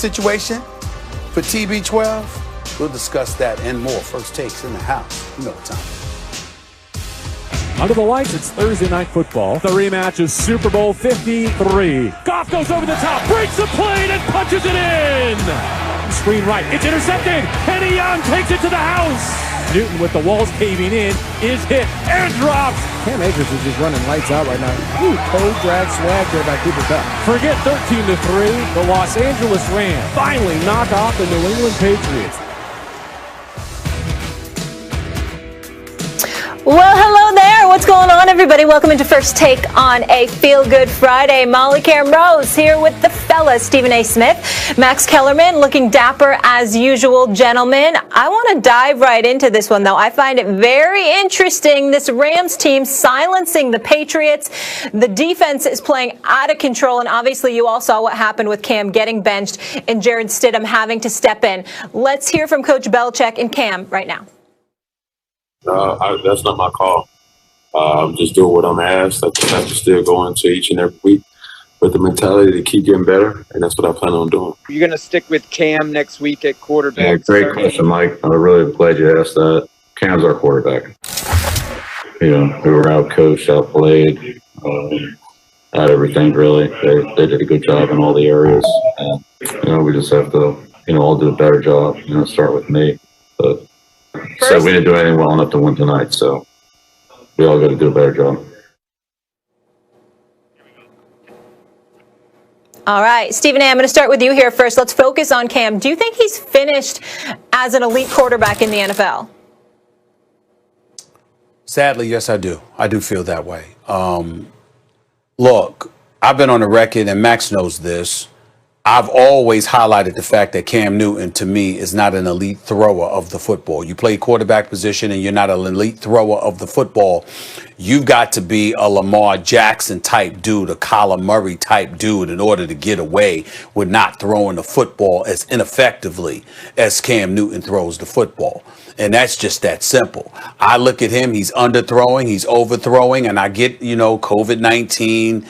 situation for TB12? We'll discuss that and more. First Takes in the house. You know what time. Under the lights, it's Thursday Night Football. The rematch is Super Bowl 53. Goff goes over the top, breaks the plane, and punches it in. Screen right, it's intercepted. Kenny Young takes it to the house. Newton, with the walls caving in, is hit and drops. Cam Akers is just running lights out right now. Ooh, cold drag swag there by Cooper Kupp. Forget 13-3. The Los Angeles Rams finally knock off the New England Patriots. Well, hello there. What's going on, everybody? Welcome into First Take on a Feel Good Friday. Molly Karen Rose here with the fellas, Stephen A. Smith, Max Kellerman, looking dapper as usual, gentlemen. I want to dive right into this one, though. I find it very interesting, this Rams team silencing the Patriots. The defense is playing out of control, and obviously you all saw what happened with Cam getting benched and Jared Stidham having to step in. Let's hear from Coach Belichick and Cam right now. That's not my call. I'm just doing what I'm asked. I just have to still go into each and every week with the mentality to keep getting better, and that's what I plan on doing. You're going to stick with Cam next week at quarterback? Yeah, great question, Mike. I'm really glad you asked that. Cam's our quarterback. We were out-coached, out-played, out everything, really. They did a good job in all the areas. And, we just have to, all do a better job, start with me. But so we didn't do anything well enough to win tonight, so we all got to do a better job. All right, Stephen A., I'm going to start with you here first. Let's focus on Cam. Do you think he's finished as an elite quarterback in the NFL? Sadly, yes, I do. I do feel that way. Look, I've been on the record, and Max knows this. I've always highlighted the fact that Cam Newton, to me, is not an elite thrower of the football. You play quarterback position and you're not an elite thrower of the football. You've got to be a Lamar Jackson type dude, a Kyler Murray type dude in order to get away with not throwing the football as ineffectively as Cam Newton throws the football. And that's just that simple. I look at him, he's underthrowing, he's overthrowing, and I get, COVID-19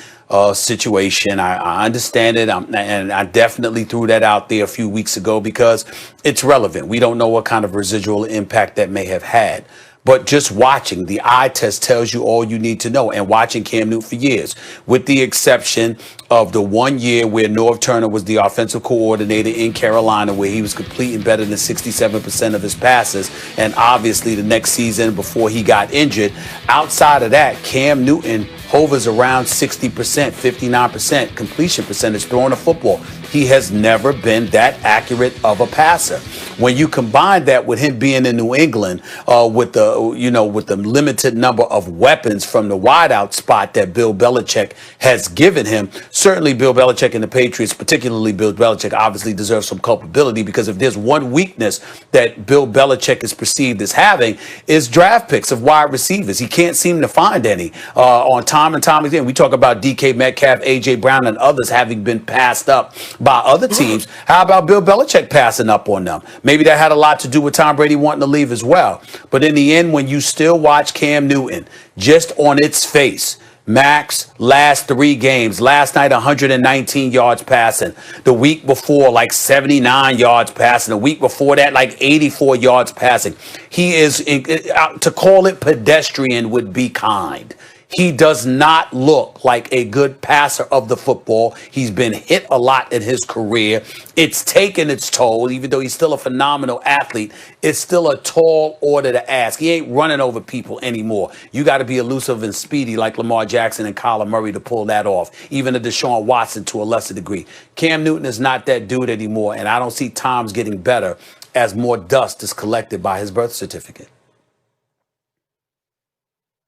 situation. I understand it, and I definitely threw that out there a few weeks ago because it's relevant. We don't know what kind of residual impact that may have had. But just watching, the eye test tells you all you need to know. And watching Cam Newton for years, with the exception of the 1 year where Norv Turner was the offensive coordinator in Carolina, where he was completing better than 67% of his passes. And obviously the next season before he got injured. Outside of that, Cam Newton hovers around 60%, 59% completion percentage throwing a football. He has never been that accurate of a passer. When you combine that with him being in New England, with the limited number of weapons from the wideout spot that Bill Belichick has given him, certainly Bill Belichick and the Patriots, particularly Bill Belichick, obviously deserve some culpability, because if there's one weakness that Bill Belichick is perceived as having, is draft picks of wide receivers. He can't seem to find any on time and time again. We talk about DK Metcalf, A.J. Brown, and others having been passed up by other teams. How about Bill Belichick passing up on them? Maybe that had a lot to do with Tom Brady wanting to leave as well. But in the end, when you still watch Cam Newton, just on its face, Max, last 3 games, last night 119 yards passing, the week before like 79 yards passing, the week before that like 84 yards passing. He is, to call it pedestrian would be kind. He does not look like a good passer of the football. He's been hit a lot in his career. It's taken its toll, even though he's still a phenomenal athlete. It's still a tall order to ask. He ain't running over people anymore. You got to be elusive and speedy like Lamar Jackson and Kyler Murray to pull that off, even a Deshaun Watson to a lesser degree. Cam Newton is not that dude anymore, and I don't see times getting better as more dust is collected by his birth certificate.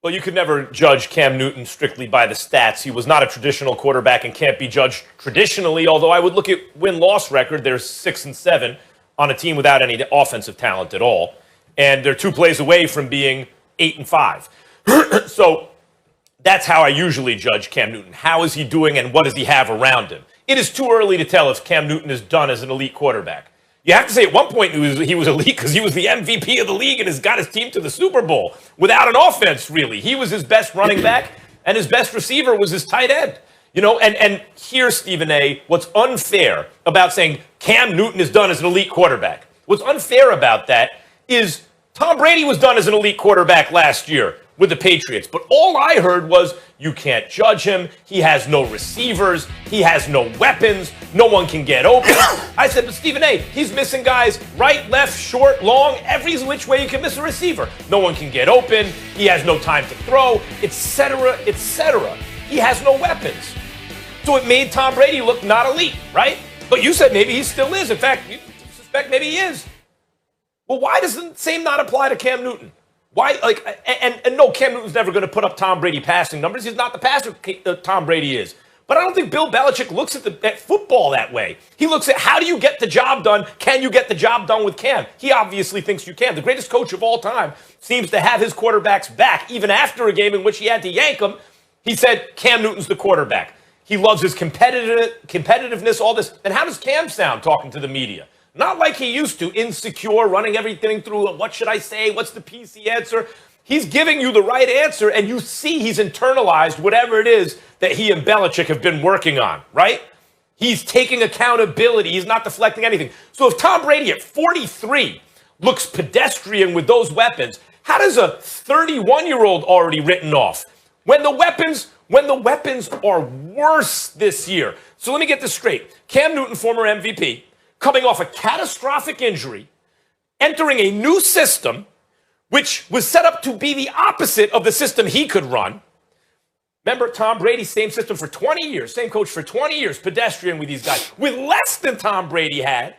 Well, you could never judge Cam Newton strictly by the stats. He was not a traditional quarterback and can't be judged traditionally, although I would look at win-loss record. They're 6-7 on a team without any offensive talent at all. And they're 2 plays away from being 8-5. So that's how I usually judge Cam Newton. How is he doing and what does he have around him? It is too early to tell if Cam Newton is done as an elite quarterback. You have to say at one point he was elite because he was the MVP of the league and has got his team to the Super Bowl without an offense, really. He was his best running back, and his best receiver was his tight end. You know, and here's, Stephen A., what's unfair about saying Cam Newton is done as an elite quarterback. What's unfair about that is Tom Brady was done as an elite quarterback last year with the Patriots. But all I heard was you can't judge him. He has no receivers. He has no weapons. No one can get open. I said, but Stephen A., he's missing guys right, left, short, long, every which way you can miss a receiver. No one can get open. He has no time to throw, etc., etc. He has no weapons. So it made Tom Brady look not elite, right? But you said maybe he still is. In fact, you suspect maybe he is. Well, why does the same not apply to Cam Newton? Why, and no, Cam Newton's never going to put up Tom Brady passing numbers. He's not the passer Tom Brady is. But I don't think Bill Belichick looks at football that way. He looks at how do you get the job done? Can you get the job done with Cam? He obviously thinks you can. The greatest coach of all time seems to have his quarterbacks back. Even after a game in which he had to yank him, he said, Cam Newton's the quarterback. He loves his competitiveness, all this. And how does Cam sound talking to the media? Not like he used to, insecure, running everything through, what should I say, what's the PC answer? He's giving you the right answer, and you see he's internalized whatever it is that he and Belichick have been working on, right? He's taking accountability. He's not deflecting anything. So if Tom Brady at 43 looks pedestrian with those weapons, how does a 31-year-old already written off? When the weapons are worse this year. So let me get this straight. Cam Newton, former MVP, coming off a catastrophic injury, entering a new system, which was set up to be the opposite of the system he could run. Remember, Tom Brady, same system for 20 years, same coach for 20 years, pedestrian with these guys, with less than Tom Brady had,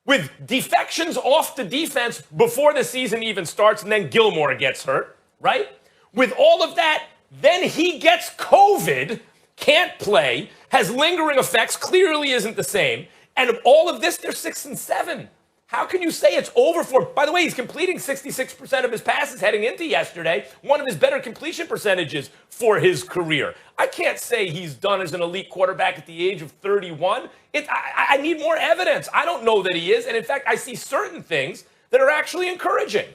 with defections off the defense before the season even starts, and then Gilmore gets hurt, right? With all of that, then he gets COVID, can't play, has lingering effects, clearly isn't the same. And of all of this, they're 6-7. How can you say it's over for? By the way, he's completing 66% of his passes heading into yesterday, one of his better completion percentages for his career. I can't say he's done as an elite quarterback at the age of 31. I need more evidence. I don't know that he is. And in fact, I see certain things that are actually encouraging.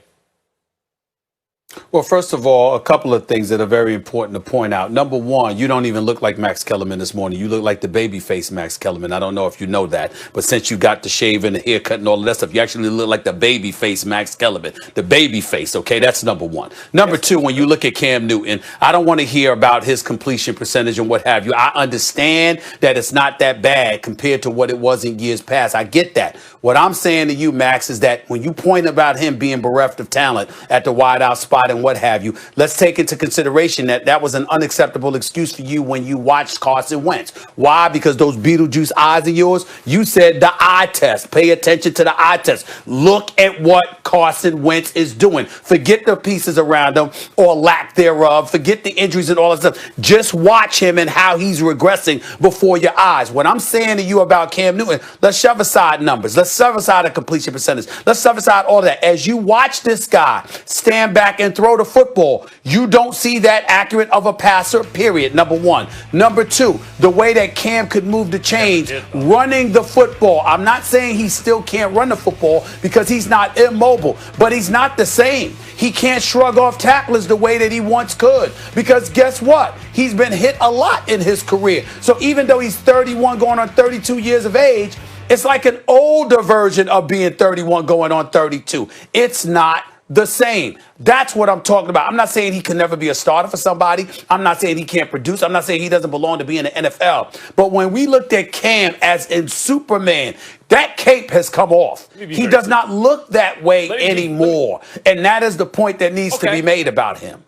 Well, first of all, a couple of things that are very important to point out. Number one, you don't even look like Max Kellerman this morning. You look like the babyface Max Kellerman. I don't know if you know that, but since you got the shave and the haircut and all of that stuff, you actually look like the babyface Max Kellerman. The babyface, okay? That's number one. Number two, when you look at Cam Newton, I don't want to hear about his completion percentage and what have you. I understand that it's not that bad compared to what it was in years past. I get that. What I'm saying to you, Max, is that when you point about him being bereft of talent at the wideout spot and what have you, let's take into consideration that that was an unacceptable excuse for you when you watched Carson Wentz. Why? Because those Beetlejuice eyes of yours, you said the eye test. Pay attention to the eye test. Look at what Carson Wentz is doing. Forget the pieces around him or lack thereof. Forget the injuries and all that stuff. Just watch him and how he's regressing before your eyes. What I'm saying to you about Cam Newton, let's shove aside numbers. Let's shove aside a completion percentage. Let's shove aside all of that. As you watch this guy stand back and throw the football, you don't see that accurate of a passer, period, number one. Number two, the way that Cam could move the chains, running the football. I'm not saying he still can't run the football because he's not immobile, but he's not the same. He can't shrug off tacklers the way that he once could because guess what? He's been hit a lot in his career. So even though he's 31 going on 32 years of age, it's like an older version of being 31 going on 32. It's not the same. That's what I'm talking about. I'm not saying he can never be a starter for somebody. I'm not saying he can't produce. I'm not saying he doesn't belong to be in the NFL. But when we looked at Cam as in Superman, that cape has come off. He does not look that way anymore. And that is the point that needs to be made about him.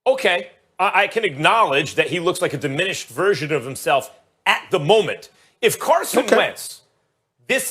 Okay. I can acknowledge that he looks like a diminished version of himself at the moment. If Carson Wentz, this